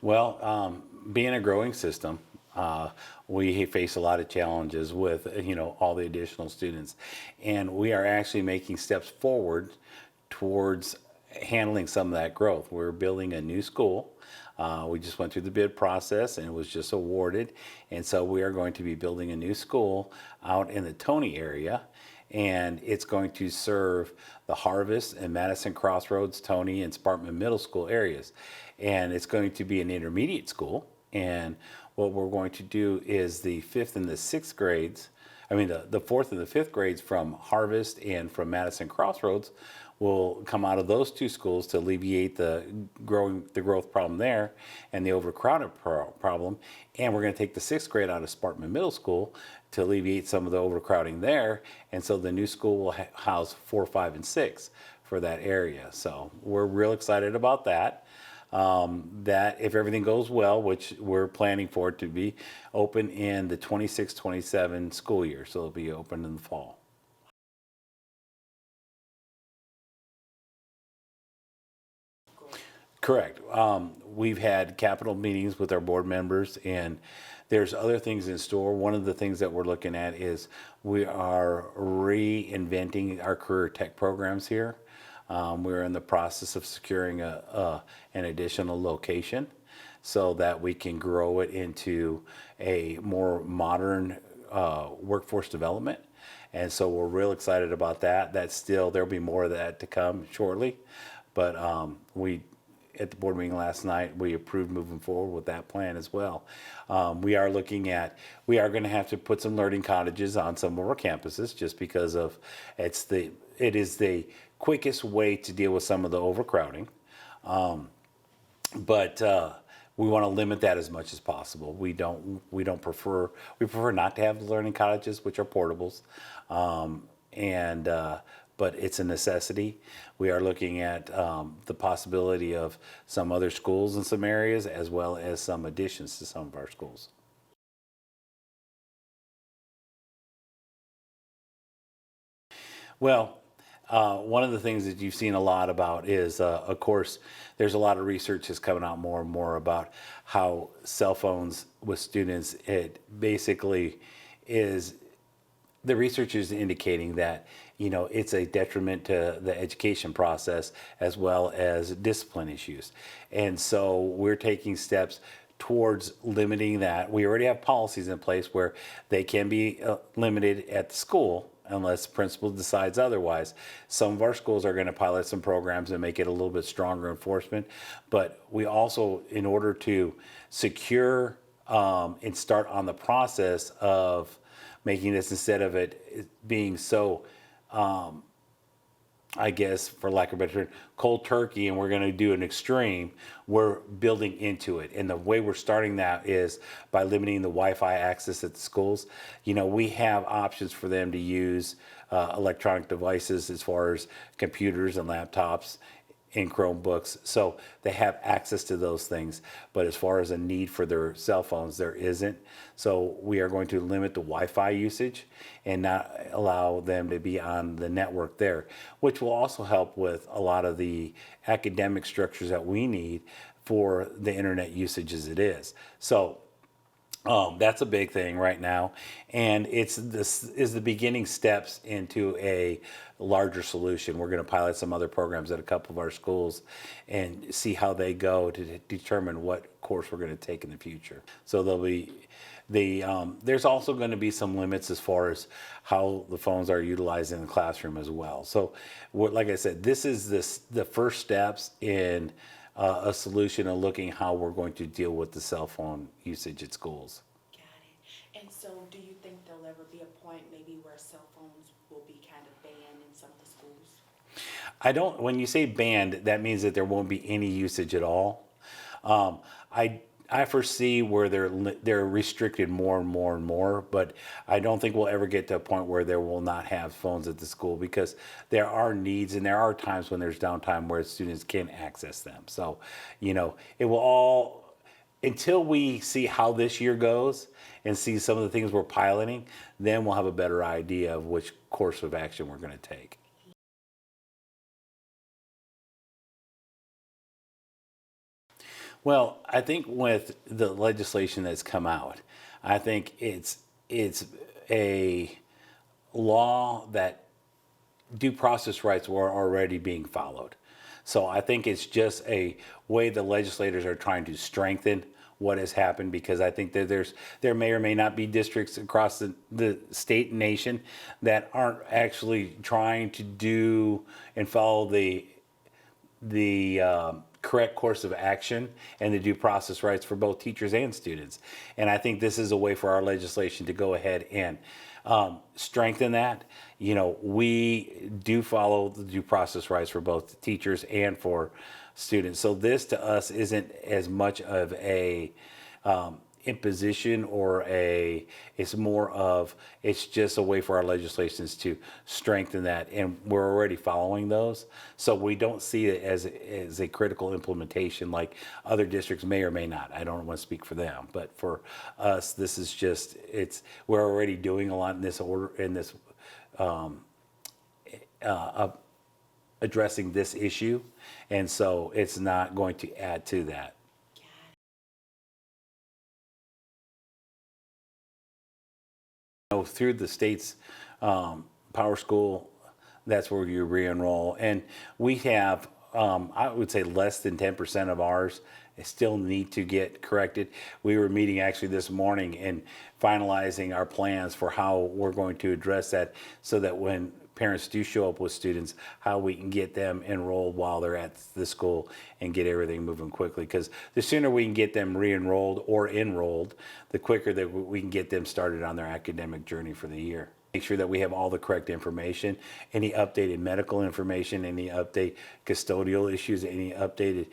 Well, being a growing system, we face a lot of challenges with all the additional students, and we are actually making steps forward towards handling some of that growth. We're building a new school. We just went through the bid process and it was just awarded, and so we are going to be building a new school out in the Tony area, and it's going to serve the Harvest and Madison Crossroads, Tony, and Sparkman Middle School areas. And it's going to be an intermediate school. And what we're going to do is the fifth and the sixth grades, the fourth and the fifth grades from Harvest and from Madison Crossroads will come out of those two schools to alleviate the growth problem there and the overcrowded problem. And we're going to take the sixth grade out of Sparkman Middle School to alleviate some of the overcrowding there. And so the new school will house 4, 5, and 6 for that area. So we're real excited about that. That if everything goes well, which we're planning for it to be open in the 26-27 school year. So it'll be open in the fall. Correct. We've had capital meetings with our board members, and there's other things in store. One of the things that we're looking at is we are reinventing our career tech programs here. We're in the process of securing an additional location so that we can grow it into a more modern workforce development. And so we're real excited about that. There'll be more of that to come shortly. But at the board meeting last night, we approved moving forward with that plan as well. We are going to have to put some learning cottages on some of our campuses just because it is the quickest way to deal with some of the overcrowding. But we want to limit that as much as possible. We prefer not to have learning cottages, which are portables. But it's a necessity. We are looking at the possibility of some other schools in some areas, as well as some additions to some of our schools. Well, one of the things that you've seen a lot about is, of course, there's a lot of research that's coming out more and more about how cell phones with students, it basically is, the research is indicating that it's a detriment to the education process as well as discipline issues. And so we're taking steps towards limiting that. We already have policies in place where they can be limited at the school unless the principal decides otherwise. Some of our schools are going to pilot some programs and make it a little bit stronger enforcement. But we also, in order to secure and start on the process of making this, instead of it being so, I guess, for lack of a better term, cold turkey, and we're going to do an extreme, we're building into it. And the way we're starting that is by limiting the Wi-Fi access at the schools. We have options for them to use electronic devices as far as computers and laptops and Chromebooks, so they have access to those things. But as far as a need for their cell phones, there isn't. So we are going to limit the Wi-Fi usage and not allow them to be on the network there, which will also help with a lot of the academic structures that we need for the internet usage as it is. So that's a big thing right now, and this is the beginning steps into a larger solution. We're going to pilot some other programs at a couple of our schools and see how they go to determine what course we're going to take in the future. So there's also going to be some limits as far as how the phones are utilized in the classroom as well. So, like I said, this is the first steps in a solution of looking how we're going to deal with the cell phone usage at schools. Got it. And so do you think there'll ever be a point maybe where cell phones will be kind of banned in some of the schools? When you say banned, that means that there won't be any usage at all. I foresee where they're restricted more and more and more, but I don't think we'll ever get to a point where there will not have phones at the school, because there are needs and there are times when there's downtime where students can access them. So, it will all, until we see how this year goes and see some of the things we're piloting, then we'll have a better idea of which course of action we're going to take. Well, I think with the legislation that's come out, I think it's a law that due process rights were already being followed. So I think it's just a way the legislators are trying to strengthen what has happened, because I think that there may or may not be districts across the state and nation that aren't actually trying to do and follow the correct course of action and the due process rights for both teachers and students. And I think this is a way for our legislation to go ahead and strengthen that. You know, we do follow the due process rights for both teachers and for students. So this to us isn't as much of a imposition or it's more of, it's just a way for our legislations to strengthen that, and we're already following those, so we don't see it as a critical implementation like other districts may or may not. I don't want to speak for them, but for us, this is just, we're already doing a lot in this order, in this addressing this issue, and so it's not going to add to that. Through the state's power school, that's where you re-enroll, and we have I would say less than 10% of ours still need to get corrected. We were meeting actually this morning and finalizing our plans for how we're going to address that, so that when parents do show up with students, how we can get them enrolled while they're at the school and get everything moving quickly. Because the sooner we can get them re-enrolled or enrolled, the quicker that we can get them started on their academic journey for the year. Make sure that we have all the correct information, any updated medical information, any update custodial issues, any updated,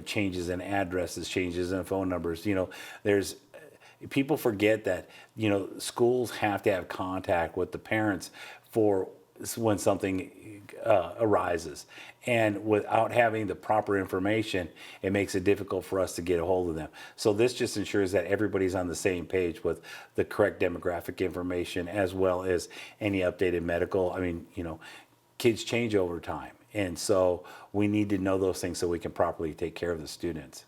changes in addresses, changes in phone numbers. There's people forget that, schools have to have contact with the parents for when something arises, and without having the proper information, it makes it difficult for us to get a hold of them. So this just ensures that everybody's on the same page with the correct demographic information, as well as any updated medical. I mean, kids change over time, and so we need to know those things so we can properly take care of the students.